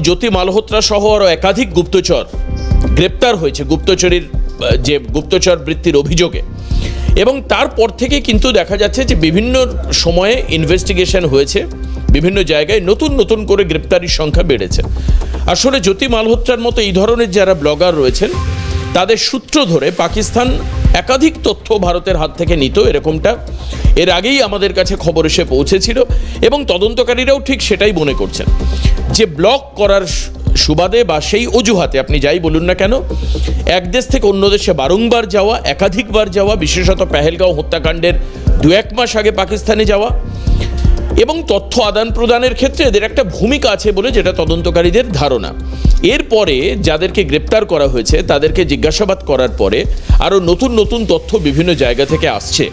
জ্যোতি মালহোত্রা সহ আরও একাধিক গুপ্তচর গ্রেপ্তার হয়েছে গুপ্তচর বৃত্তির অভিযোগে, এবং তারপর থেকে কিন্তু দেখা যাচ্ছে যে বিভিন্ন সময়ে ইনভেস্টিগেশন হয়েছে, বিভিন্ন জায়গায় নতুন নতুন করে গ্রেপ্তারির সংখ্যা বেড়েছে। আসলে জ্যোতি মালহোত্রার মতো এই ধরনের যারা ব্লগার রয়েছেন তাদের সূত্র ধরে পাকিস্তান একাধিক তথ্য ভারতের হাত থেকে নিত, এরকমটা এর আগেই আমাদের কাছে খবর এসে পৌঁছেছিল, এবং তদন্তকারীরাও ঠিক সেটাই মনে করছেন যে ব্লক করার সুবাদে বা সেই অজুহাতে আপনি যাই বলুন না কেন, এক দেশ থেকে অন্য দেশে বারংবার যাওয়া, একাধিকবার যাওয়া, বিশেষত পেহেলগাঁও হত্যাকাণ্ডের 2-1 মাস আগে পাকিস্তানে যাওয়া, এবং তথ্য আদান প্রদানের ক্ষেত্রে এদের একটা ভূমিকা আছে বলে যেটা তদন্তকারীদের ধারণা। এরপরে যাদেরকে গ্রেপ্তার করা হয়েছে তাদেরকে জিজ্ঞাসাবাদ করার পরে আরও নতুন নতুন তথ্য বিভিন্ন জায়গা থেকে আসছে,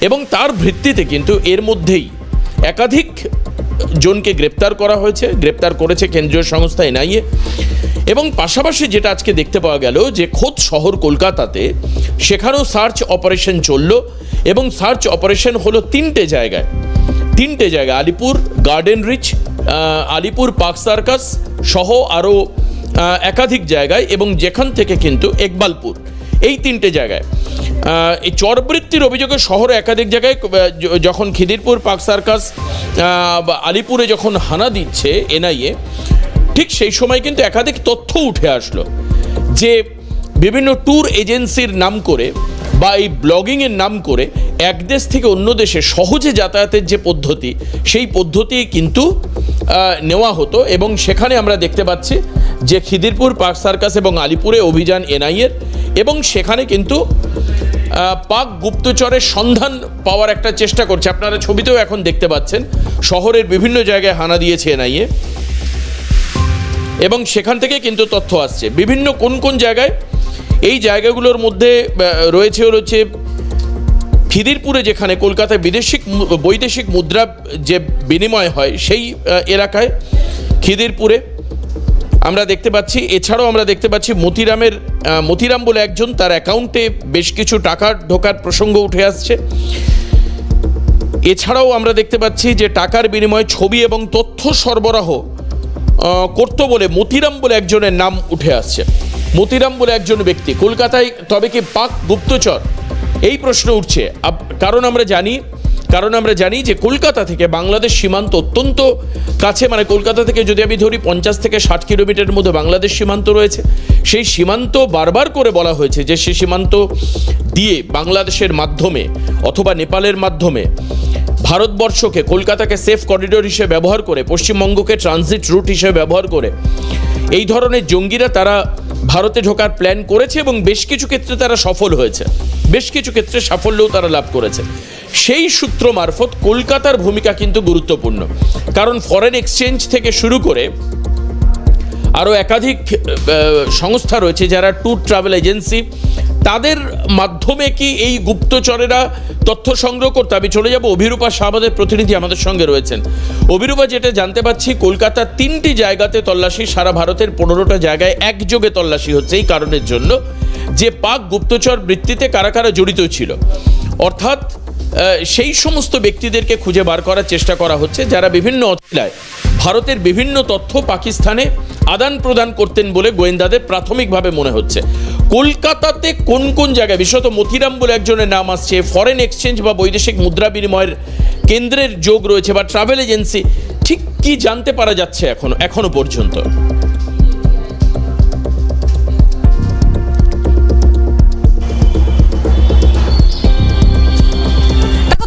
এবং তার ভিত্তিতে কিন্তু এর মধ্যেই একাধিক জনকে গ্রেপ্তার করা হয়েছে, গ্রেপ্তার করেছে কেন্দ্রীয় সংস্থা এনআইএ। এবং পাশাপাশি যেটা আজকে দেখতে পাওয়া গেল যে খোদ শহর কলকাতাতে সেখানেও সার্চ অপারেশন চলল, এবং সার্চ অপারেশন হলো তিনটে জায়গায়, আলিপুর, গার্ডেন রিচ, আলিপুর পার্ক সার্কাস সহ আরও একাধিক জায়গায়, এবং যেখান থেকে কিন্তু একবালপুর, এই তিনটে জায়গায় এই চরবৃত্তির অভিযোগে শহরে একাধিক জায়গায় যখন খিদিরপুর পার্ক সার্কাস আলিপুরে যখন হানা দিচ্ছে এনআইএ, ঠিক সেই সময় কিন্তু একাধিক তথ্য উঠে আসলো যে বিভিন্ন ট্যুর এজেন্সির নাম করে বা এই ব্লগিংয়ের নাম করে এক দেশ থেকে অন্য দেশে সহজে যাতায়াতের যে পদ্ধতি, সেই পদ্ধতি কিন্তু নেওয়া হতো। এবং সেখানে আমরা দেখতে পাচ্ছি যে খিদিরপুর পার্ক সার্কাস এবং আলিপুরে অভিযান এনআইএর, এবং সেখানে কিন্তু পাক গুপ্তচরের সন্ধান পাওয়ার একটা চেষ্টা করছে। আপনারা ছবিতেও এখন দেখতে পাচ্ছেন শহরের বিভিন্ন জায়গায় হানা দিয়েছে এনআইএ, এবং সেখান থেকে কিন্তু তথ্য আসছে বিভিন্ন কোন কোন জায়গায়। এই জায়গাগুলোর মধ্যে রয়েছে খিদিরপুরে, যেখানে কলকাতায় বৈদেশিক মুদ্রা যে বিনিময় হয় সেই এলাকায় খিদিরপুরে আমরা দেখতে পাচ্ছি। এছাড়াও আমরা দেখতে পাচ্ছি মতিরাম বলে একজন, তার অ্যাকাউন্টে বেশ কিছু টাকা ঢোকার প্রসঙ্গ উঠে আসছে। এছাড়াও আমরা দেখতে পাচ্ছি যে টাকার বিনিময়ে ছবি এবং তথ্য সরবরাহ করত বলে মতিরাম বলে একজনের নাম উঠে আসছে। মতিরাম বলে একজন ব্যক্তি কলকাতায়, তবে কি পাক গুপ্তচর? এই প্রশ্ন উঠছে, কারণ আমরা জানি যে কলকাতা থেকে বাংলাদেশ সীমান্ত অত্যন্ত কাছে, মানে কলকাতা থেকে যদি আমি ধরি 50 থেকে 60 কিলোমিটারের মধ্যে বাংলাদেশ সীমান্ত রয়েছে। সেই সীমান্ত বারবার করে বলা হয়েছে যে সেই সীমান্ত দিয়ে বাংলাদেশের মাধ্যমে অথবা নেপালের মাধ্যমে ভারতবর্ষকে, কলকাতাকে সেফ করিডোর হিসেবে ব্যবহার করে, পশ্চিমবঙ্গকে ট্রানজিট রুট হিসেবে ব্যবহার করে এই ধরনের জঙ্গিরা তারা ভারতে ঢোকার প্ল্যান করেছে, এবং বেশ কিছু ক্ষেত্রে তারা সফল হয়েছে, বেশ কিছু ক্ষেত্রে সাফল্যও তারা লাভ করেছে। সেই সূত্র মারফত কলকাতার ভূমিকা কিন্তু গুরুত্বপূর্ণ, কারণ ফরেন এক্সচেঞ্জ থেকে শুরু করে আরও একাধিক সংস্থা রয়েছে যারা ট্যুর ট্রাভেল এজেন্সি, তাদের মাধ্যমে কি এই গুপ্তচরেরা তথ্য সংগ্রহ করতে। আমি চলে যাব অভিরূপা শাহ, আমাদের প্রতিনিধি আমাদের সঙ্গে রয়েছেন। অভিরূপা, যেটা জানতে পাচ্ছি কলকাতার 3টি জায়গাতে তল্লাশি, সারা ভারতের 15টা জায়গায় একযোগে তল্লাশি হচ্ছে এই কারণের জন্য যে পাক গুপ্তচর বৃত্তিতে কারা কারা জড়িত ছিল, অর্থাৎ সেই সমস্ত ব্যক্তিদেরকে খুঁজে বার করার চেষ্টা করা হচ্ছে যারা বিভিন্ন অছিলায় ভারতের বিভিন্ন তথ্য পাকিস্তানে আদান প্রদান করতেন বলে গোয়েন্দাদের প্রাথমিকভাবে মনে হচ্ছে। কলকাতাতে কোন কোন জায়গায়, বিশেষত মতিরাম বলে একজনের নাম আসছে, ফরেন এক্সচেঞ্জ বা বৈদেশিক মুদ্রা বিনিময়ের কেন্দ্রের যোগ রয়েছে বা ট্রাভেল এজেন্সি, ঠিক কি জানতে পারা যাচ্ছে এখনো পর্যন্ত?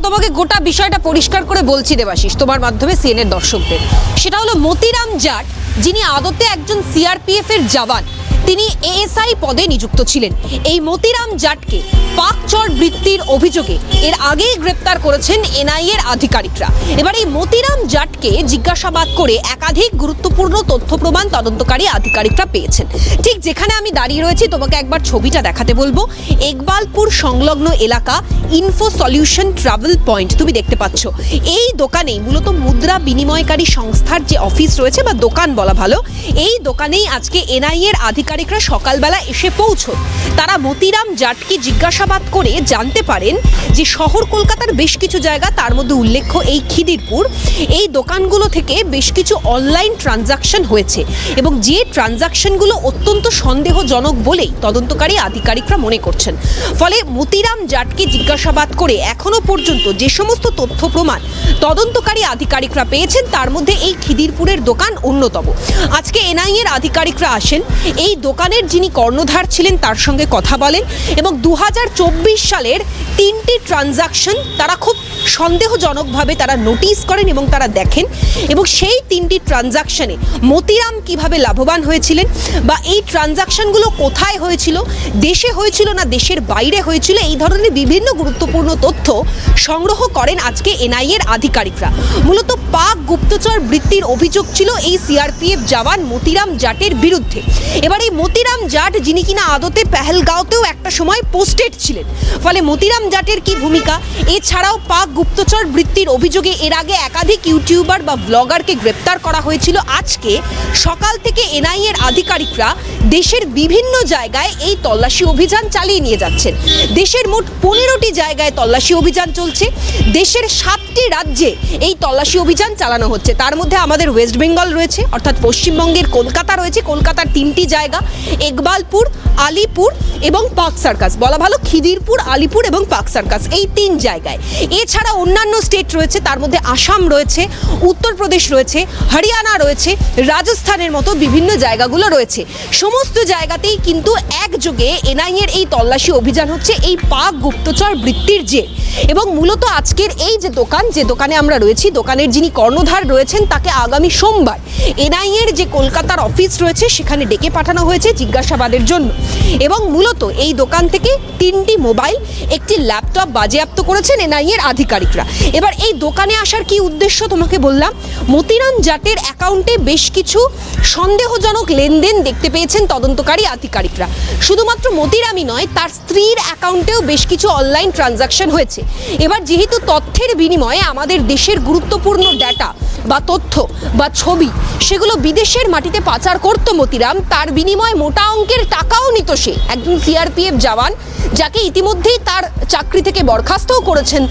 তোমাকে গোটা বিষয়টা পরিষ্কার করে বলছি দেবাশিস তোমার মাধ্যমে সিএনএর দর্শকদের। সেটা হলো মতিরাম জাট, যিনি আদতে একজন সিআরপিএফ এর জওয়ান, তিনি এএসআই পদে নিযুক্ত ছিলেন। এই মতিরাম জাটকে পাকচর বৃত্তির অভিযোগে এর আগেই গ্রেপ্তার করেছেন এনআইএর আধিকারিকরা। এবার এই মতিরাম জাটকে জিজ্ঞাসাবাদ করে একাধিক গুরুত্বপূর্ণ তথ্য প্রমাণ তদন্তকারী আধিকারিকরা পেয়েছেন। ঠিক যেখানে আমি দাঁড়িয়ে রয়েছি তোমাকে একবার ছবিটা দেখাতে বলবো। একবালপুর সংলগ্ন এলাকা ইনফো সলিউশন ট্রাভেল পয়েন্ট তুমি দেখতে পাচ্ছ। এই দোকানেই মূলত মুদ্রা বিনিময়কারী সংস্থার যে অফিস রয়েছে বা দোকান বলা ভালো, এই দোকানেই আজকে এনআইএর আধিকারিক আধিকারিকরা সকালবেলা এসে পৌঁছন। তারা মতিরাম জাটকে জিজ্ঞাসাবাদ করে জানতে পারেন যে শহর কলকাতার বেশ কিছু জায়গা, তার মধ্যে উল্লেখ্য এই খিদিরপুর, এই দোকানগুলো থেকে বেশ কিছু অনলাইন ট্রানজাকশন হয়েছে এবং যে ট্রানজাকশনগুলো অত্যন্ত সন্দেহজনক বলেই তদন্তকারী আধিকারিকরা মনে করছেন। ফলে মতিরাম জাটকে জিজ্ঞাসাবাদ করে এখনো পর্যন্ত যে সমস্ত তথ্য প্রমাণ তদন্তকারী আধিকারিকরা পেয়েছেন তার মধ্যে এই খিদিরপুরের দোকান অন্যতম। আজকে এনআইএ এর আধিকারিকরা আসেন, এই দোকানের যিনি কর্ণধার ছিলেন তার সঙ্গে কথা বলেন এবং 2024 সালের 3টি ট্রানজাকশন তারা খুব সন্দেহজনকভাবে তারা নোটিস করেন এবং তারা দেখেন এবং সেই 3টি ট্রানজাকশনে মতিরাম কিভাবে লাভবান হয়েছিলেন বা এই ট্রানজাকশনগুলো কোথায় হয়েছিল, দেশে হয়েছিল না দেশের বাইরে হয়েছিল, এই ধরনের বিভিন্ন গুরুত্বপূর্ণ তথ্য সংগ্রহ করেন আজকে এনআইএ এর আধিকারিকরা। মূলত পাক গুপ্তচর বৃত্তির অভিযোগ ছিল এই সিআরপিএফ জওয়ান মতিরাম জাটের বিরুদ্ধে। এবার এই মতিরাম জাট যিনি কিনা আদতে পেহেলগাঁওতেও একটা সময় পোস্টেড ছিলেন, ফলে মতিরাম জাটের কি ভূমিকা, এছাড়াও পাক গুপ্তচর বৃত্তির অভিযোগে এর আগে একাধিক ইউটিউবার বা ব্লগারকে গ্রেপ্তার করা হয়েছিল। আজকে সকাল থেকে এনআইএ এর আধিকারিকরা দেশের বিভিন্ন জায়গায় এই তল্লাশি অভিযান চালিয়ে নিয়ে যাচ্ছেন। দেশের মোট 15টি জায়গায় তল্লাশি অভিযান চলছে, দেশের 7টি রাজ্যে এই তল্লাশি অভিযান চালানো হচ্ছে। তার মধ্যে আমাদের ওয়েস্ট বেঙ্গল রয়েছে, অর্থাৎ পশ্চিমবঙ্গের কলকাতা রয়েছে, কলকাতার 3টি জায়গা ইকবালপুর, আলিপুর এবং পার্ক সার্কাস, বলা ভালো খিদিরপুর, আলিপুর এবং পার্ক সার্কাস, এই 3 জায়গায়। এছাড়া অন্যান্য স্টেট রয়েছে, তার মধ্যে আসাম রয়েছে, উত্তরপ্রদেশ রয়েছে, হরিয়ানা রয়েছে, রাজস্থানের মতো বিভিন্ন জায়গাগুলো রয়েছে। সমস্ত জায়গাতেই কিন্তু একযোগে এনআইএর এই তল্লাশি অভিযান হচ্ছে এই পাক গুপ্তচর বৃত্তির জের। এবং মূলত আজকের এই যে দোকানে আমরা রয়েছি, দোকানের যিনি কর্ণধার রয়েছেন তাকে আগামী সোমবার এনআইএর যে কলকাতার অফিস রয়েছে সেখানে ডেকে পাঠানো হয়েছে জিজ্ঞাসাবাদের জন্য। এবং মূলত এই দোকান থেকে 3টি মোবাইল, একটি ল্যাপটপ বাজেয়াপ্ত করেছেন এনআইএর আধিকারিকরা। এবার এই দোকানে আসার কি উদ্দেশ্য তোমাকে বললাম, মতিরাম জাটের অ্যাকাউন্টে বেশ কিছু সন্দেহজনক লেনদেন দেখতে পেয়েছেন তদন্তকারী আধিকারিকরা। শুধুমাত্র মতিরামই নয়, তার স্ত্রীর অ্যাকাউন্টেও বেশ কিছু অনলাইন ট্রানজাকশন হয়েছে। এবার যেহেতু তথ্যের বিনিময়ে আমাদের দেশের গুরুত্বপূর্ণ ডাটা বা তথ্য বা ছবি সেগুলো বিদেশের মাটিতে পাচার করতো মতিরাম, তার বিনিময়ে মোটা অঙ্কের টাকাও নিত সে, একজন সিআরপিএফ জওয়ান যাকে ইতিমধ্যেই তার চাকরি থেকে বরখাস্তও করেছেন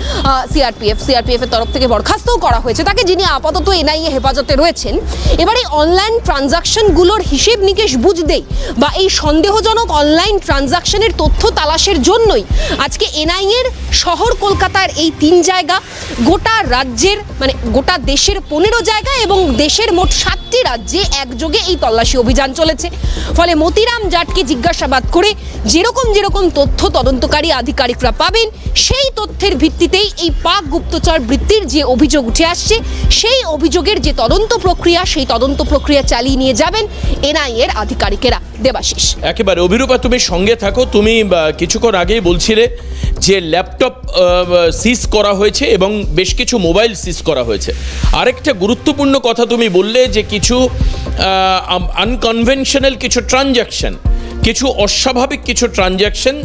সিআরপিএফ এর তরফ থেকে বরখাস্তও করা হয়েছে তাকে, যিনি আপাতত এনআইএ হেফাজতে রয়েছেন। এবার এই অনলাইন ট্রানজাকশনগুলোর হিসেব নিকেশ বুঝতেই বা এই সন্দেহজনক অনলাইন ট্রানজাকশনের তথ্য তালাশের জন্যই আজকে এনআইএর শহর কলকাতার এই 3 জায়গা, গোটা রাজ্যের মানে গোটা দেশের 15 জায়গা এবং দেশের মোট 7টি রাজ্যে একযোগে এই তল্লাশি অভিযান চলেছে। ফলে মতিরাম জাটকে জিজ্ঞাসাবাদ করে যেরকম তথ্য তদন্তকারী আধিকারিকরা পাবেন সেই তথ্যের ভিত্তিতেই এই পাক গুপ্তচর বৃত্তির যে অভিযোগ উঠে আসছে সেই অভিযোগের যে তদন্ত প্রক্রিয়া, সেই তদন্ত প্রক্রিয়া চালিয়ে নিয়ে যাবেন এনআইএর আধিকারিকেরা। দেবাশিস, একেবারে অভিরূপা তুমি সঙ্গে থাকো। তুমি কিছুক্ষণ আগেই বলছিলে যে ল্যাপটপ সিজ করা হয়েছে এবং বেশ কিছু মোবাইল সিজ করা হয়েছে। আরেকটা গুরুত্বপূর্ণ কথা তুমি বললে যে কিছু আনকনভেনশনাল কিছু ট্রানজ্যাকশন, কিছু অস্বাভাবিক কিছু ট্রানজ্যাকশন,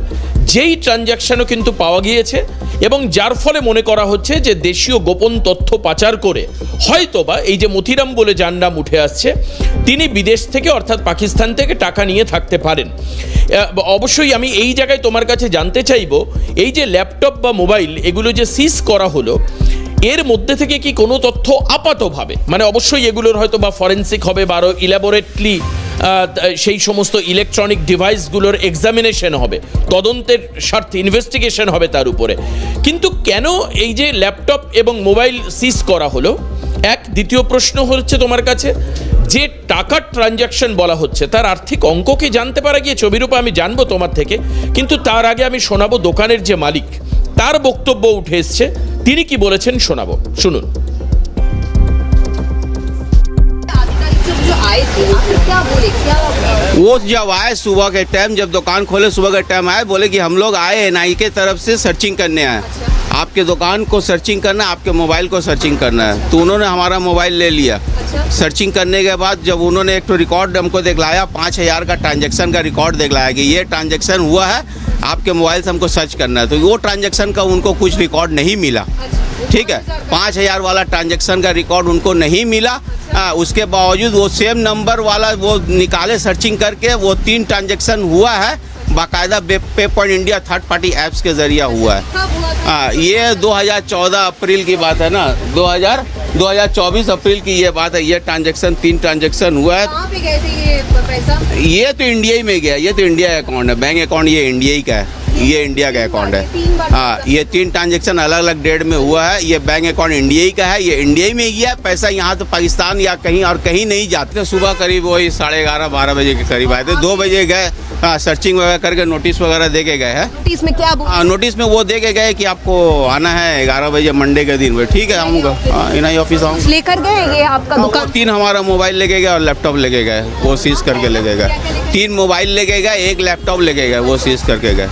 যেই ট্রানজ্যাকশনও কিন্তু পাওয়া গিয়েছে এবং যার ফলে মনে করা হচ্ছে যে দেশীয় গোপন তথ্য পাচার করে হয়তোবা এই যে মতিরাম বলে যার নাম উঠে আসছে তিনি বিদেশ থেকে অর্থাৎ পাকিস্তান থেকে টাকা নিয়ে থাকতে পারেন। অবশ্যই আমি এই জায়গায় তোমার কাছে জানতে চাইব, এই যে ল্যাপটপ বা মোবাইল এগুলো যে সিজ করা হলো এর মধ্যে থেকে কি কোনো তথ্য আপাতভাবে, মানে অবশ্যই এগুলোর হয়তো বা ফরেন্সিক হবে বা আরও ইলাবোরেটলি সেই সমস্ত ইলেকট্রনিক ডিভাইসগুলোর এক্সামিনেশন হবে, তদন্তের স্বার্থে ইনভেস্টিগেশন হবে তার উপরে, কিন্তু কেন এই যে ল্যাপটপ এবং মোবাইল সিজ করা হলো? দ্বিতীয় প্রশ্ন হচ্ছে তোমার কাছে যে টাকার ট্রানজ্যাকশন বলা হচ্ছে তার আর্থিক অঙ্ক কি জানতে পারা গিয়েছে? অভিরূপা, আমি জানবো তোমার থেকে, কিন্তু তার আগে আমি শোনাবো দোকানের যে মালিক তার বক্তব্য উঠে এসছে, তিনি কি বলেছেন শোনাবো, শুনুন। वो जब आए सुबह के टाइम, जब दुकान खोले सुबह के टाइम आए, बोले कि हम लोग आए एनआई के तरफ से सर्चिंग करने आए। आपके दुकान को सर्चिंग करना है, आपके मोबाइल को सर्चिंग करना है। तो उन्होंने हमारा मोबाइल ले लिया। सर्चिंग करने के बाद जब उन्होंने एक तो रिकॉर्ड हमको दिखलाया, 5,000 का ट्रांजैक्शन का रिकॉर्ड दिखलाया कि ये ट्रांजैक्शन हुआ है, आपके मोबाइल से हमको सर्च करना है। तो वो ट्रांजैक्शन का उनको कुछ रिकॉर्ड नहीं मिला, ठीक है। 5,000 वाला ट्रांजैक्शन का रिकॉर्ड उनको नहीं मिला। उसके बावजूद वो सेम नंबर वाला वो निकाले सर्चिंग करके, वो 3 ट्रांजैक्शन हुआ है बाकायदा पे point India third party apps के ज़रिए हुआ है। ये 2014 अप्रैल की बात है ना, 2024 अप्रैल की ये बात है। ये ट्रांजैक्शन 3 ट्रांजैक्शन हुआ है। कहाँ पे गए थे ये पैसा? ये तो इंडिया ही में गया, ये तो इंडिया अकाउंट है, बैंक अकाउंट ये इंडिया ही का है, ये इंडिया का अकाउंट है। हाँ, ये 3 ट्रांजैक्शन अलग अलग डेट में हुआ है। ये बैंक अकाउंट इंडिया ही का है, ये इंडिया ही में गया। पैसा यहाँ तो पाकिस्तान या कहीं और कहीं नहीं जाते। सुबह करीब वही 11:30-12 बजे के करीब आए थे। 2 बजे गए, सर्चिंग वगैरह करके नोटिस वगैरह दे के गए हैं। नोटिस में क्या बोला? नोटिस में वो दे के गए कि आपको आना है 11 बजे मंडे के दिन। ठीक है, आऊँगा, इनाई ऑफिस आऊँगा। लेकर गए ये आपका दुकान? 3 हमारा मोबाइल लेके गए और लैपटॉप लेके गए, वो सीज करके लेके गए। 3 मोबाइल लेके गए, 1 लैपटॉप लेके गए, वो सीज करके गए।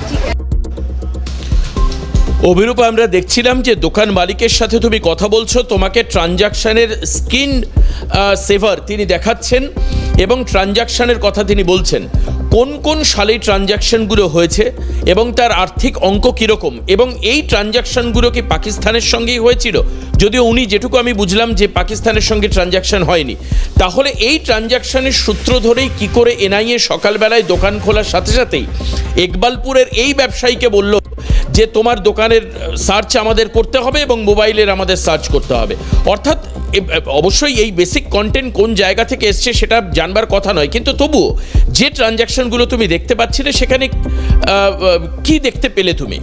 অভিরূপা, আমরা দেখছিলাম যে দোকান মালিকের সাথে তুমি কথা বলছো, তোমাকে ট্রানজাকশনের স্ক্রিন সেভার তিনি দেখাচ্ছেন এবং ট্রানজাকশনের কথা তিনি বলছেন কোন কোন সালে ট্রানজাকশনগুলো হয়েছে এবং তার আর্থিক অঙ্ক কীরকম, এবং এই ট্রানজাকশনগুলো কি পাকিস্তানের সঙ্গেই হয়েছিল। যদিও উনি যেটুকু আমি বুঝলাম যে পাকিস্তানের সঙ্গে ট্রানজাকশন হয়নি, তাহলে এই ট্রানজাকশনের সূত্র ধরেই কি করে এনআইএ সকালবেলায় দোকান খোলার সাথে সাথেই ইকবালপুরের এই ব্যবসায়ীকে বলল যে তোমার দোকানের সার্চ আমাদের করতে হবে এবং মোবাইলের আমাদের সার্চ করতে হবে। অর্থাৎ অবশ্যই এই বেসিক কন্টেন্ট কোন জায়গা থেকে এসছে সেটা জানবার কথা নয়, কিন্তু তবুও যে ট্রানজ্যাকশনগুলো তুমি দেখতে পাচ্ছিলে সেখানে কি দেখতে পেলে তুমি?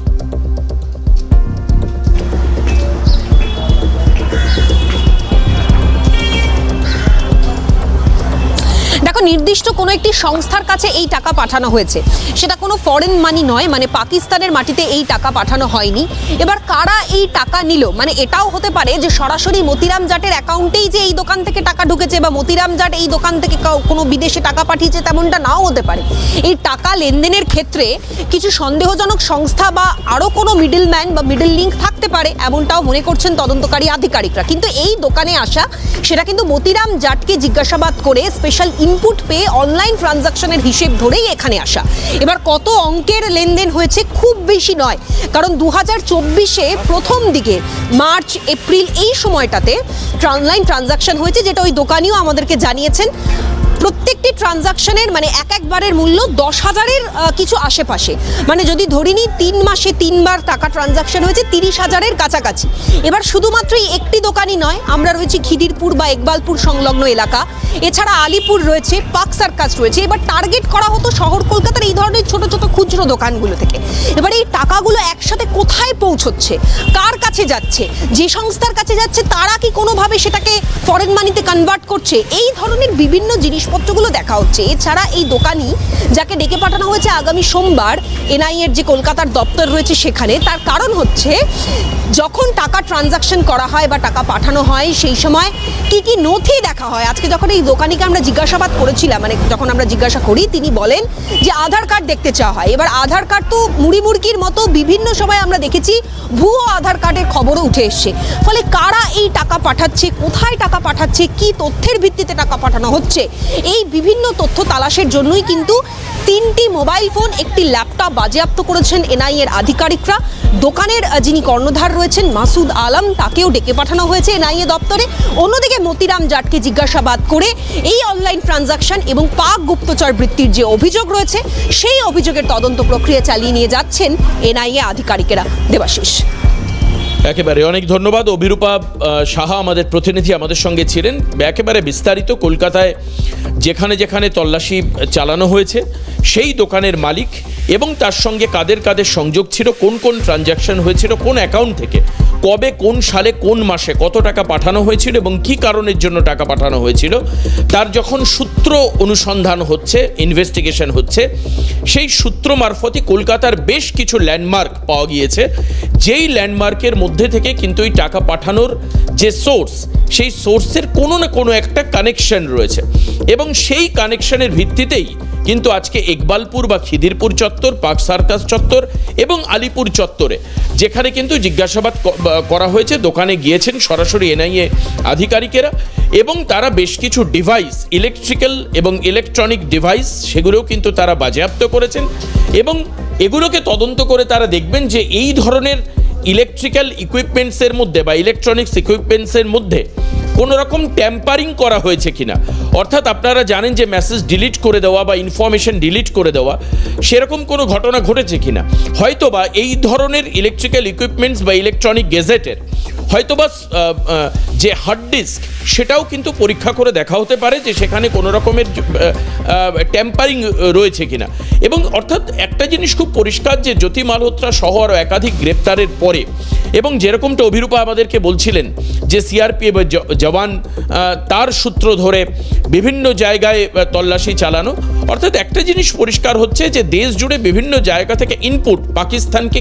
দেখো, নির্দিষ্ট কোনো একটি সংস্থার কাছে এই টাকা পাঠানো হয়েছে, সেটা কোনো ফরেন মানি নয়, মানে পাকিস্তানের মাটিতে এই টাকা পাঠানো হয়নি। এবার কারা এই টাকা নিল, মানে এটাও হতে পারে যে সরাসরি মতিরাম জাটের অ্যাকাউন্টেই যে এই দোকান থেকে টাকা ঢুকেছে বা মতিরাম জাট এই দোকান থেকে কোনো বিদেশে টাকা পাঠিয়েছে, তেমনটা নাও হতে পারে। এই টাকা লেনদেনের ক্ষেত্রে কিছু সন্দেহজনক সংস্থা বা আরও কোনো মিডলম্যান বা মিডল লিঙ্ক থাকতে পারে, এমনটাও মনে করছেন তদন্তকারী আধিকারিকরা। কিন্তু এই দোকানে আসা সেটা কিন্তু মতিরাম জাটকে জিজ্ঞাসাবাদ করে স্পেশাল ইনপুট পেয়ে অনলাইন ট্রানজাকশনের হিসেব ধরেই এখানে আসা। এবার কত অঙ্কের লেনদেন হয়েছে খুব বেশি নয়, কারণ 2024-এ প্রথম দিকে মার্চ এপ্রিল এই সময়টাতে অনলাইন ট্রানজাকশন হয়েছে, যেটা ওই দোকানিও আমাদেরকে জানিয়েছেন। প্রত্যেকটি ট্রানজাকশনের মানে একবারের মূল্য 10,000-এর কিছু আশেপাশে, মানে যদি ধরিনি 3 মাসে 3 বার টাকা ট্রানজাকশন হয়েছে 30,000-এর কাছাকাছি। এবার শুধুমাত্র এই একটি দোকানই নয়, আমরা রয়েছি খিদিরপুর বা ইকবালপুর সংলগ্ন এলাকা, এছাড়া আলিপুর রয়েছে, পার্ক সার্কাস রয়েছে। এবার টার্গেট করা হতো শহর কলকাতার এই ধরনের ছোট ছোট খুচরো দোকানগুলো থেকে। এবার এই টাকাগুলো একসাথে কোথায় পৌঁছচ্ছে, কার কাছে যাচ্ছে, যে সংস্থার কাছে যাচ্ছে তারা কি কোনোভাবে সেটাকে ফরেন মানিতে কনভার্ট করছে, এই ধরনের বিভিন্ন জিনিসপত্রগুলো দেখা হচ্ছে। এছাড়া এই দোকানি যাকে ডেকে পাঠানো হয়েছে আগামী সোমবার এনআইএর যে কলকাতার দপ্তর রয়েছে সেখানে, তার কারণ হচ্ছে যখন টাকা ট্রানজাকশন করা হয় বা টাকা পাঠানো হয় সেই সময় কি কি নথি দেখা হয়। আজকে যখন এই দোকানিকে আমরা জিজ্ঞাসাবাদ করেছিলাম, মানে যখন আমরা জিজ্ঞাসা করি, তিনি বলেন যে আধার কার্ড দেখতে চাওয়া হয়। এবার আধার কার্ড তো মুড়ি মুড়কির মতো বিভিন্ন সময় আমরা দেখেছি ভুয়ো আধার কার্ডের খবরও উঠে এসছে। ফলে কারা এই টাকা পাঠাচ্ছে, কোথায় টাকা পাঠাচ্ছে, কি তথ্যের ভিত্তিতে টাকা পাঠানো হচ্ছে, এই বিভিন্ন তথ্য তালাশের জন্যই কিন্তু 3টি মোবাইল ফোন, একটি ল্যাপটপ বাজেয়াপ্ত করেছেন এনআইএর আধিকারিকরা। দোকানের যিনি কর্ণধার রয়েছেন মাসুদ আলম, তাকেও ডেকে পাঠানো হয়েছে এনআইএ দপ্তরে। অন্যদিকে মতিরাম জাটকে জিজ্ঞাসাবাদ করে এই অনলাইন ট্রানজাকশন এবং পাক গুপ্তচর বৃত্তির যে অভিযোগ রয়েছে সেই অভিযোগের তদন্ত প্রক্রিয়া চালিয়ে নিয়ে যাচ্ছেন এনআইএ আধিকারিকেরা। দেবাশিস। একেবারে অনেক ধন্যবাদ। অভিরূপা সাহা আমাদের প্রতিনিধি আমাদের সঙ্গে ছিলেন। একেবারে বিস্তারিত কলকাতায় যেখানে যেখানে তল্লাশি চালানো হয়েছে সেই দোকানের মালিক এবং তার সঙ্গে কাদের কাদের সংযোগ ছিল, কোন কোন ট্রানজাকশন হয়েছিল, কোন অ্যাকাউন্ট থেকে কবে, কোন সালে, কোন মাসে কত টাকা পাঠানো হয়েছিল এবং কী কারণের জন্য টাকা পাঠানো হয়েছিল, তার যখন সূত্র অনুসন্ধান হচ্ছে, ইনভেস্টিগেশন হচ্ছে, সেই সূত্র মারফতই কলকাতার বেশ কিছু ল্যান্ডমার্ক পাওয়া গিয়েছে, যেই ল্যান্ডমার্কের মধ্যে থেকে কিন্তু এই টাকা পাঠানোর যে সোর্স, সেই সোর্সের কোনো না কোনো একটা কানেকশন রয়েছে এবং সেই কানেকশনের ভিত্তিতেই কিন্তু আজকে ইকবালপুর বা খিদিরপুর চত্বর, পার্ক সার্কাস চত্বর এবং আলিপুর চত্বরে, যেখানে কিন্তু জিজ্ঞাসাবাদ করা হয়েছে, দোকানে গিয়েছেন সরাসরি এনআইএ আধিকারিকেরা এবং তারা বেশ কিছু ডিভাইস, ইলেকট্রিক্যাল এবং ইলেকট্রনিক ডিভাইস, সেগুলোও কিন্তু তারা বাজেয়াপ্ত করেছেন এবং এগুলোকে তদন্ত করে তারা দেখবেন যে এই ধরনের ইলেকট্রিক্যাল ইকুইপমেন্টসের মধ্যে বা ইলেকট্রনিক্স ইকুইপমেন্টসের মধ্যে কোনো রকম ট্যাম্পারিং করা হয়েছে কিনা। অর্থাৎ আপনারা জানেন যে মেসেজ ডিলিট করে দেওয়া বা ইনফরমেশন ডিলিট করে দেওয়া, সেরকম কোনো ঘটনা ঘটেছে কিনা। হয়তোবা এই ধরনের ইলেকট্রিক্যাল ইকুইপমেন্টস বা ইলেকট্রনিক গেজেটের হয়তোবা যে হার্ড ডিস্ক, সেটাও কিন্তু পরীক্ষা করে দেখা হতে পারে যে সেখানে কোনো রকমের ট্যাম্পারিং রয়েছে কিনা। এবং অর্থাৎ একটা জিনিস খুব পরিষ্কার যে জ্যোতি মালহোত্রা সহ আরও একাধিক গ্রেপ্তারের পরে, এবং যেরকমটা অভিরূপা আমাদেরকে বলছিলেন যে সিআরপিএফ জওয়ান তার সূত্র ধরে বিভিন্ন জায়গায় তল্লাশি চালানো, অর্থাৎ একটা জিনিস পরিষ্কার হচ্ছে যে দেশ জুড়ে বিভিন্ন জায়গা থেকে ইনপুট পাকিস্তানকে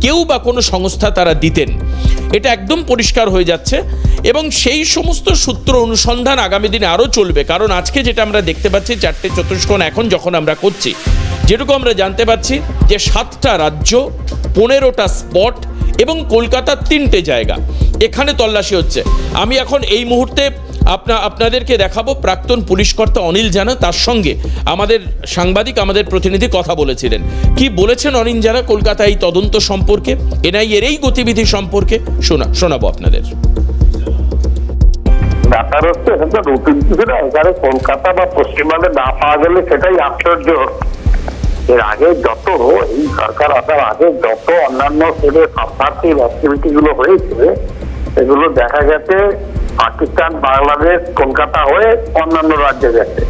কেউ বা কোনো সংস্থা তারা দিতেন, এটা একদম পরিষ্কার হয়ে যাচ্ছে। এবং সেই সমস্ত সূত্র অনুসন্ধান আগামী দিনে আরও চলবে, কারণ আজকে যেটা আমরা দেখতে পাচ্ছি 4টে চতুষ্কোণ এখন যখন আমরা করছি, যেটুকু আমরা জানতে পাচ্ছি যে 7টা রাজ্য, 15টা স্পট এবং কলকাতার 3টে জায়গা, এখানে তল্লাশি হচ্ছে। আমি এখন এই মুহূর্তে আপনাদেরকে দেখাবো প্রাক্তন পুলিশ কর্তা অনিল জানা, তার সঙ্গে আমাদের সাংবাদিক, আমাদের প্রতিনিধি কথা বলেছিলেন। কি বলেছেন অনিল জানা কলকাতা এই তদন্ত সম্পর্কে, এনআইএর এই গতিবিধি সম্পর্কে শোনাবো আপনাদের। ব্যাপার হচ্ছে এটা তো রুটিন কিছু না, এখানে কলকাতা বা পশ্চিমবঙ্গে না পাওয়া গেলে সেটাই আশ্চর্য। এর আগে যত এই সরকার আসার আগে যত অন্যান্য সাবভার্সিভ অ্যাক্টিভিটি গুলো হয়েছে, এগুলো দেখা গেছে পাকিস্তান, বাংলাদেশ, কলকাতা হয়ে অন্যান্য রাজ্যে গেছে।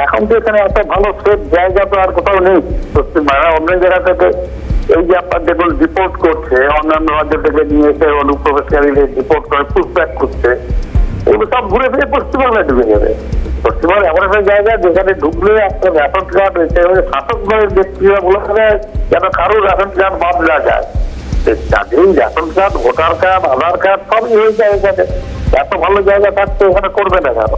এখন তো এখানে এত ভালো সেফ জায়গা তো আর কোথাও নেই। পশ্চিমবাংলা অন্য জায়গা থেকে এই যে আপনার যেগুলো রিপোর্ট করছে, অন্যান্য রাজ্য থেকে নিয়ে এসে অনুপ্রবেশকারীদের রিপোর্ট করে পুশব্যাক করছে, এগুলো সব ঘুরে ফিরে পশ্চিমবাংলায় ঢুকে যাবে। পশ্চিমবঙ্গ এমন একটা জায়গা যেখানে ঢুকলে একটা রেশন কার্ড রয়েছে, শাসক দলের ব্যক্তিরা বলে যেন কারো রেশন কার্ড বাদ না যায়। যাদের রেশন কার্ড, ভোটার কার্ড, আধার কার্ড সবই হয়ে যায় এখানে। এত ভালো জায়গা থাকতে এখানে করবে না কেন?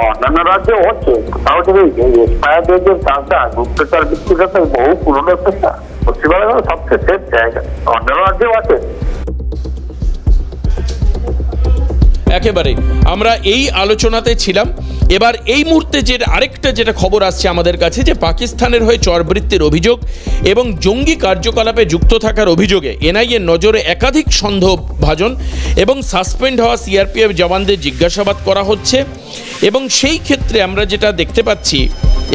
অন্যান্য রাজ্যে হচ্ছে, তাও যদি এক্সপায়ার ডেটের চাষটা গুপ্তচর বৃত্তিগত বহু পুরনো পেশা, পশ্চিমবঙ্গের সবচেয়ে সেফ জায়গা, অন্যান্য রাজ্যেও আছে। একেবারে আমরা এই আলোচনাতে ছিলাম। এবার এই মুহূর্তে যে আরেকটা যেটা খবর আসছে আমাদের কাছে, যে পাকিস্তানের হয়ে চরবৃত্তির অভিযোগ এবং জঙ্গি কার্যকলাপে যুক্ত থাকার অভিযোগে এনআইএর নজরে একাধিক সন্দেহভাজন এবং সাসপেন্ড হওয়া সিআরপিএফ জওয়ানদের জিজ্ঞাসাবাদ করা হচ্ছে। এবং সেই ক্ষেত্রে আমরা যেটা দেখতে পাচ্ছি,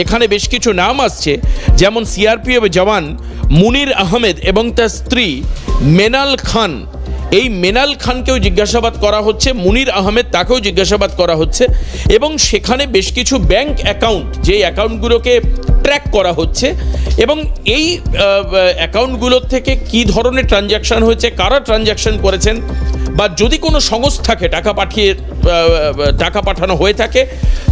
এখানে বেশ কিছু নাম আসছে, যেমন সিআরপিএফ জওয়ান মুনির আহমেদ এবং তার স্ত্রী মেনাল খান। এই মেনাল খানকেও জিজ্ঞাসাবাদ করা হচ্ছে, মুনির আহমেদ তাকেও জিজ্ঞাসাবাদ করা হচ্ছে। এবং সেখানে বেশ কিছু ব্যাংক অ্যাকাউন্ট, যে অ্যাকাউন্টগুলোকে ট্র্যাক করা হচ্ছে, এবং এই অ্যাকাউন্টগুলোর থেকে কি ধরনের ট্রানজ্যাকশন হয়েছে, কারা ট্রানজ্যাকশন করেছেন, বা যদি কোনো সংস্থাকে টাকা পাঠানো হয়ে থাকে,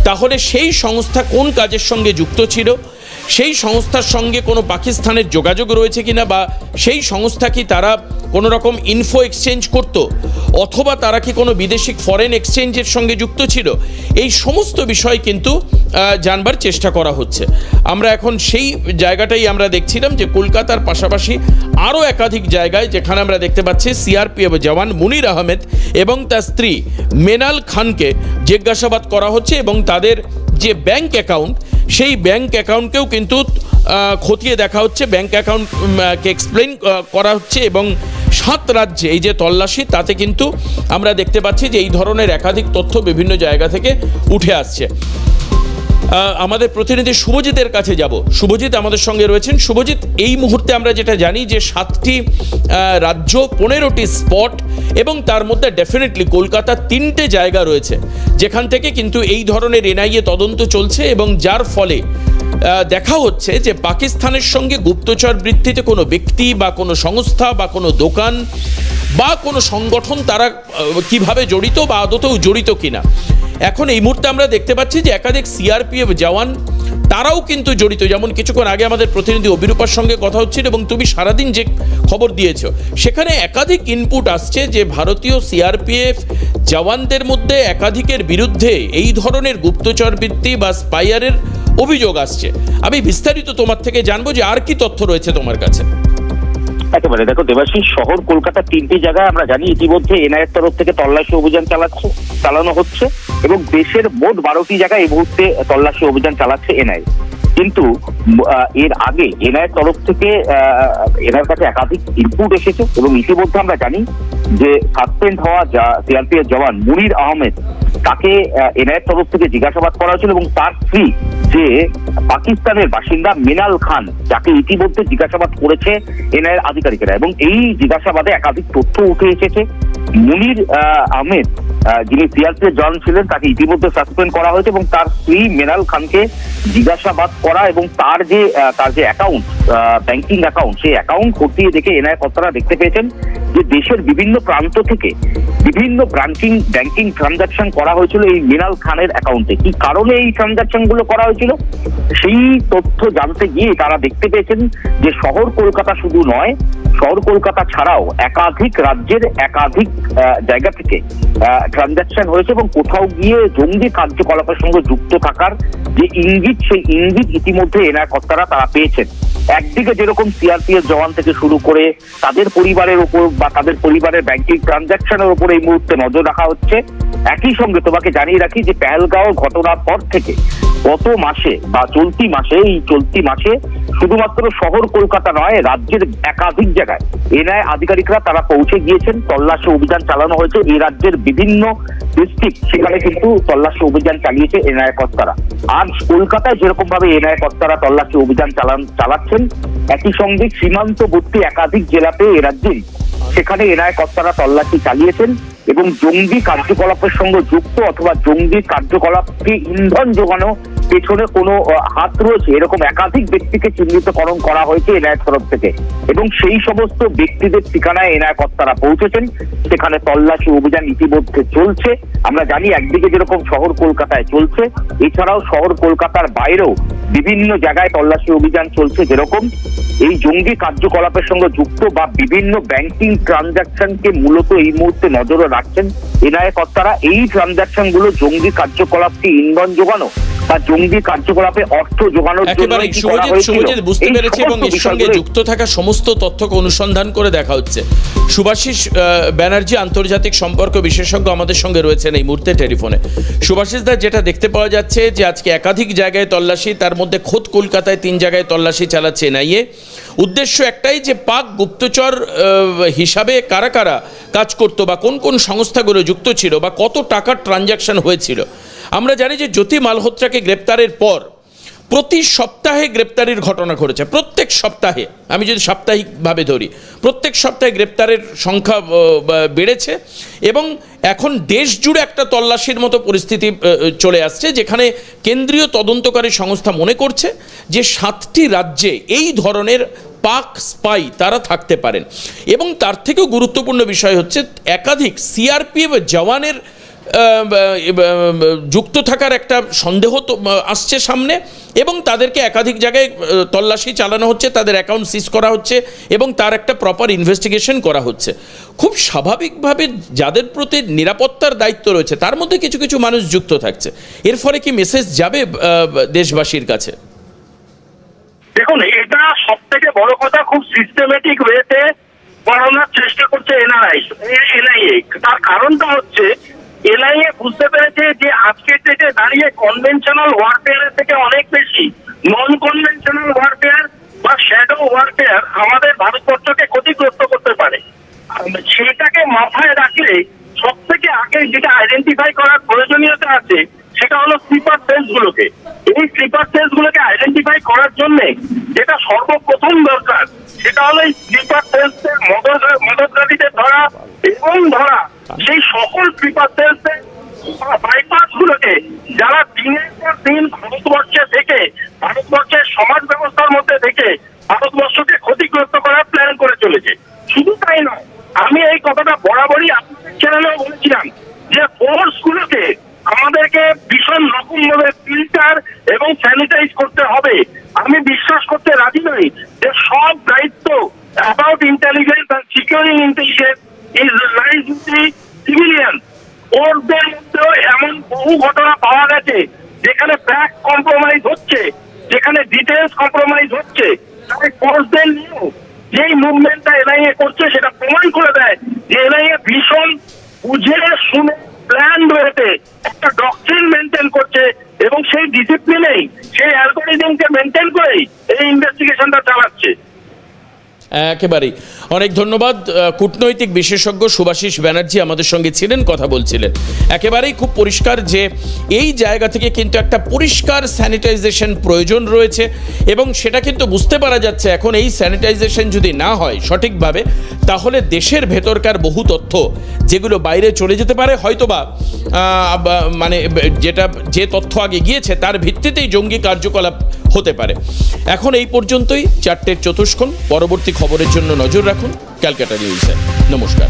তাহলে সেই সংস্থা কোন কাজের সঙ্গে যুক্ত ছিল, সেই সংস্থার সঙ্গে কোনো পাকিস্তানের যোগাযোগ রয়েছে কিনা, বা সেই সংস্থা কি তারা কোনো রকম ইনফো এক্সচেঞ্জ করত, অথবা তারা কি কোনো বিদেশি ফরেন এক্সচেঞ্জের সঙ্গে যুক্ত ছিল, এই সমস্ত বিষয় কিন্তু জানবার চেষ্টা করা হচ্ছে। আমরা এখন সেই জায়গাটাই আমরা দেখছিলাম যে কলকাতার পাশাপাশি আরও একাধিক জায়গায়, যেখানে আমরা দেখতে পাচ্ছি সিআরপিএফ জওয়ান মুনির আহমেদ এবং তার স্ত্রী মেনাল খানকে জিজ্ঞাসাবাদ করা হচ্ছে, এবং তাদের যে ব্যাংক অ্যাকাউন্ট, সেই ব্যাংক অ্যাকাউন্টকেও কিন্তু খতিয়ে দেখা হচ্ছে, ব্যাংক অ্যাকাউন্টকে এক্সপ্লেন করা হচ্ছে। এবং 7 রাজ্যে এই যে তল্লাশি, তাতে কিন্তু আমরা দেখতে পাচ্ছি যে এই ধরনের একাধিক তথ্য বিভিন্ন জায়গা থেকে উঠে আসছে। আমাদের প্রতিনিধি শুভজিতের কাছে যাব। শুভজিৎ আমাদের সঙ্গে রয়েছেন। শুভজিৎ, এই মুহূর্তে আমরা যেটা জানি যে 7টি রাজ্য, 15টি স্পট, এবং তার মধ্যে ডেফিনেটলি কলকাতার 3টে জায়গা রয়েছে যেখান থেকে কিন্তু এই ধরনের এনআইএ তদন্ত চলছে, এবং যার ফলে দেখা হচ্ছে যে পাকিস্তানের সঙ্গে গুপ্তচর বৃত্তিতে কোনো ব্যক্তি বা কোনো সংস্থা বা কোনো দোকান বা কোনো সংগঠন তারা কিভাবে জড়িত বা আদতেও জড়িত কিনা। এখন এই মুহূর্তে আমরা দেখতে পাচ্ছি যে একাধিক সিআরপিএফ জওয়ান তারাও কিন্তু জড়িত। যেমন কিছুক্ষণ আগে আমাদের প্রতিনিধি অভিরূপার সঙ্গে কথা হচ্ছিল, এবং তুমি সারাদিন যে খবর দিয়েছ, সেখানে একাধিক ইনপুট আসছে যে ভারতীয় সিআরপিএফ জওয়ানদের মধ্যে একাধিকের বিরুদ্ধে এই ধরনের গুপ্তচর বৃত্তি বা স্পাইয়ারের অভিযোগ আসছে। আমি বিস্তারিত তোমার থেকে জানবো যে আর কি তথ্য রয়েছে তোমার কাছে। একেবারে দেখো দেবাশিস, শহর কলকাতার 3টি জায়গায় আমরা জানি ইতিমধ্যে এনআইএর তরফ থেকে তল্লাশি অভিযান চালানো হচ্ছে এবং দেশের মোট 12টি জায়গায় এই মুহূর্তে তল্লাশি অভিযান চালাচ্ছে এনআইএ। কিন্তু এর আগে এনআইএর তরফ থেকে এনার কাছে একাধিক ইনপুট এসেছে এবং ইতিমধ্যে আমরা জানি যে সাসপেন্ড হওয়া সিআরপিএফ জওয়ান মুনির আহমেদ, তাকে এনআইএর তরফ থেকে জিজ্ঞাসাবাদ করা হয়েছিল এবং তার স্ত্রী যে পাকিস্তানের বাসিন্দা মিনাল খান, যাকে ইতিমধ্যে জিজ্ঞাসাবাদ করেছে এনআইএর আধিকারিকেরা এবং এই জিজ্ঞাসাবাদে একাধিক তথ্য উঠে এসেছে। মুনির আহমেদ যিনি সিআরপিএফ জওয়ান ছিলেন তাকে ইতিমধ্যে সাসপেন্ড করা হয়েছে এবং তার স্ত্রী মিনাল খানকে জিজ্ঞাসাবাদ করা এবং তার যে অ্যাকাউন্ট, ব্যাংকিং অ্যাকাউন্ট, সেই অ্যাকাউন্ট খতিয়ে দেখে এনআইএ কর্তারা দেখতে পেয়েছেন যে দেশের বিভিন্ন প্রান্ত থেকে বিভিন্ন ব্যাংকিং ট্রানজাকশন করা হয়েছিল এই মিনাল খানের অ্যাকাউন্টে। কি কারণে এই ট্রানজাকশন গুলো করা হয়েছিল সেই তথ্য জানতে গিয়ে তারা দেখতে পেয়েছেন যে শহর কলকাতা শুধু নয়, শহর কলকাতা ছাড়াও একাধিক রাজ্যের একাধিক জায়গা থেকে ট্রানজাকশন হয়েছে এবং কোথাও গিয়ে জঙ্গি কার্যকলাপের সঙ্গে যুক্ত থাকার যে ইঙ্গিত, সেই ইঙ্গিত ইতিমধ্যে এনআইএ কর্তারা তারা পেয়েছেন। একদিকে যেরকম সিআরপিএফ জওয়ান থেকে শুরু করে তাদের পরিবারের উপর বা তাদের পরিবারের ব্যাংকিং ট্রানজাকশনের উপর এই মুহূর্তে নজর রাখা হচ্ছে। একই সঙ্গে তোমাকে জানিয়ে রাখি যে পেহেলগাঁও ঘটনার পর থেকে গত মাসে বা চলতি মাসে শুধুমাত্র শহর কলকাতা নয়, রাজ্যের একাধিক জায়গায় এনআইএ আধিকারিকরা তারা পৌঁছে গিয়েছেন, তল্লাশি অভিযান চালানো হয়েছে। এই রাজ্যের বিভিন্ন ডিস্ট্রিক্ট সেখানে কিন্তু তল্লাশি অভিযান চালিয়েছে এনআইএ কর্তারা। আজ কলকাতায় যেরকম ভাবে এনআইএ কর্তারা তল্লাশি অভিযান চালাচ্ছেন, একই সঙ্গে সীমান্তবর্তী একাধিক জেলাতে এ রাজ্যেই সেখানে এনআইএ কর্তারা তল্লাশি চালিয়েছেন এবং জঙ্গি কার্যকলাপের সঙ্গে যুক্ত অথবা জঙ্গি কার্যকলাপকে ইন্ধন যোগানো পেছনে কোনো হাত রয়েছে এরকম একাধিক ব্যক্তিকে চিহ্নিতকরণ করা হয়েছে এনআইএর তরফ থেকে এবং সেই সমস্ত ব্যক্তিদের ঠিকানায় এনআইএ কর্তারা পৌঁছেছেন। সেখানে তল্লাশি অভিযান ইতিমধ্যে চলছে। আমরা জানি একদিকে যেরকম শহর কলকাতায় চলছে, এছাড়াও শহর কলকাতার বাইরেও বিভিন্ন জায়গায় তল্লাশি অভিযান চলছে। যেরকম এই জঙ্গি কার্যকলাপের সঙ্গে যুক্ত বা বিভিন্ন ব্যাংকিং ট্রানজাকশনকে মূলত এই মুহূর্তে নজরে রাখছেন এনআইএ কর্তারা। এই ট্রানজাকশন গুলো জঙ্গি কার্যকলাপকে ইন্ধন যোগানো বা জঙ্গি কার্যকলাপে অর্থ যোগানোর জন্য শুভজিৎ বুঝতে পেরেছি এবং এর সঙ্গে যুক্ত থাকা সমস্ত তথ্যকে অনুসন্ধান করে দেখা হচ্ছে। শুভাশিস ব্যানার্জি আন্তর্জাতিক সম্পর্ক বিশেষজ্ঞ আমাদের সঙ্গে রয়েছেন এই মুহূর্তে টেলিফোনে। শুভাশিস দা, যেটা দেখতে পাওয়া যাচ্ছে যে আজকে একাধিক জায়গায় তল্লাশি, তার মধ্যে খোদ কলকাতায় 3 জায়গায় তল্লাশি চালাচ্ছে এনআইএ। উদ্দেশ্য একটাই যে পাক গুপ্তচর হিসাবে কারা কারা কাজ করতো বা কোন কোন সংস্থাগুলো যুক্ত ছিল বা কত টাকার ট্রানজাকশন হয়েছিল। আমরা জানি যে জ্যোতি মালহোত্রাকে গ্রেপ্তারের পর প্রতি সপ্তাহে গ্রেপ্তারির ঘটনা ঘটেছে। প্রত্যেক সপ্তাহে, আমি যদি সাপ্তাহিকভাবে ধরি, প্রত্যেক সপ্তাহে গ্রেপ্তারের সংখ্যা বেড়েছে এবং এখন দেশ জুড়ে একটা তল্লাশির মতো পরিস্থিতি চলে আসছে, যেখানে কেন্দ্রীয় তদন্তকারী সংস্থা মনে করছে যে 7টি রাজ্যে এই ধরনের পাক স্পাই তারা থাকতে পারেন। এবং তার থেকেও গুরুত্বপূর্ণ বিষয় হচ্ছে একাধিক সিআরপিএফ জওয়ানের যুক্ত থাকার একটা সন্দেহ আসছে সামনে এবং তাদেরকে একাধিক জায়গায় তল্লাশি চালানো হচ্ছে, তাদের অ্যাকাউন্ট সিজ করা হচ্ছে এবং তার একটা প্রপার ইনভেস্টিগেশন করা হচ্ছে। খুব স্বাভাবিকভাবে যাদের প্রতি নিরাপত্তার দায়িত্ব রয়েছে তার মধ্যে কিছু কিছু মানুষ যুক্ত থাকছে। এর ফলে কি মেসেজ যাবে দেশবাসীর কাছে? দেখুন, এটা সব থেকে বড় কথা, খুব সিস্টেমেটিক ওয়েতে করানোর চেষ্টা করছে এনআইএ। তার কারণটা হচ্ছে এনআইএ বুঝতে পেরেছে যে আজকের ডেটে দাঁড়িয়ে কনভেনশনাল ওয়ারফেয়ারের থেকে অনেক বেশি নন কনভেনশনাল ওয়ারফেয়ার বা শ্যাডো ওয়ারফেয়ার আমাদের ভারতবর্ষকে ক্ষতিগ্রস্ত করতে পারে। সেটাকে মাথায় রাখলে সব থেকে আগে যেটা আইডেন্টিফাই করার প্রয়োজনীয়তা আছে সেটা হলো স্লিপার সেলস গুলোকে। এই স্লিপার সেলস গুলোকে আইডেন্টিফাই করার জন্য যেটা সর্বপ্রথম দরকার সেটা হলো এই স্লিপার সেলস এর মদতকারীদের ধরা এবং ধরা সেই সকল স্লিপার সেলস এর বাইপাস গুলোকে যারা দিনের পর দিন ভারতবর্ষের সমাজ ব্যবস্থার মধ্যে থেকে ভারতবর্ষকে ক্ষতিগ্রস্ত করার প্ল্যান করে চলেছে। শুধু তাই নয়, আমি এই কথাটা বরাবরই আপনাদের চ্যানেলেও বলেছিলাম যে ফোর্স গুলোকে আমাদেরকে ভীষণ রকম ভাবে ফিল্টার এবং স্যানিটাইজ করতে হবে। আমি বিশ্বাস করতে রাজি নই যে সব দায়িত্ব about intelligence and securing intelligence is lies with the civilian. ওদের মধ্যেও এমন বহু ঘটনা পাওয়া গেছে যেখানে ফ্যাক্ট কম্প্রোমাইজ হচ্ছে, যেখানে ডিটেলস কম্প্রোমাইজ হচ্ছে, তাই ফোর্সদের নিয়েও যেই মুভমেন্টটা এনআইএ করছে সেটা প্রমাণ করে দেয় যে এনআইএ ভীষণ বুঝে শুনে প্ল্যান রয়েছে একটা ডক্ট্রিন মেনটেন করছে এবং সেই ডিসিপ্লিনেই সেই অ্যালগোরিদমকে মেনটেন করেই এই ইনভেস্টিগেশনটা চালাচ্ছে। একেবারেই অনেক ধন্যবাদ। কূটনৈতিক বিশেষজ্ঞ শুভাশিস ব্যানার্জি আমাদের সঙ্গে ছিলেন, কথা বলছিলেন। একেবারেই খুব পরিষ্কার যে এই জায়গা থেকে কিন্তু একটা পরিষ্কার স্যানিটাইজেশন প্রয়োজন রয়েছে এবং সেটা কিন্তু বুঝতে পারা যাচ্ছে এখন এই স্যানিটাইজেশন যদি না হয় সঠিকভাবে, তাহলে দেশের ভেতরকার বহু তথ্য যেগুলো বাইরে চলে যেতে পারে, হয়তোবা মানে যেটা যে তথ্য আগে গিয়েছে তার ভিত্তিতেই জঙ্গি কার্যকলাপ হতে পারে। এখন এই পর্যন্তই, 4টের চতুষ্কোণ। পরবর্তী খবরের জন্য নজর রাখুন ক্যালকাটা নিউজে। নমস্কার।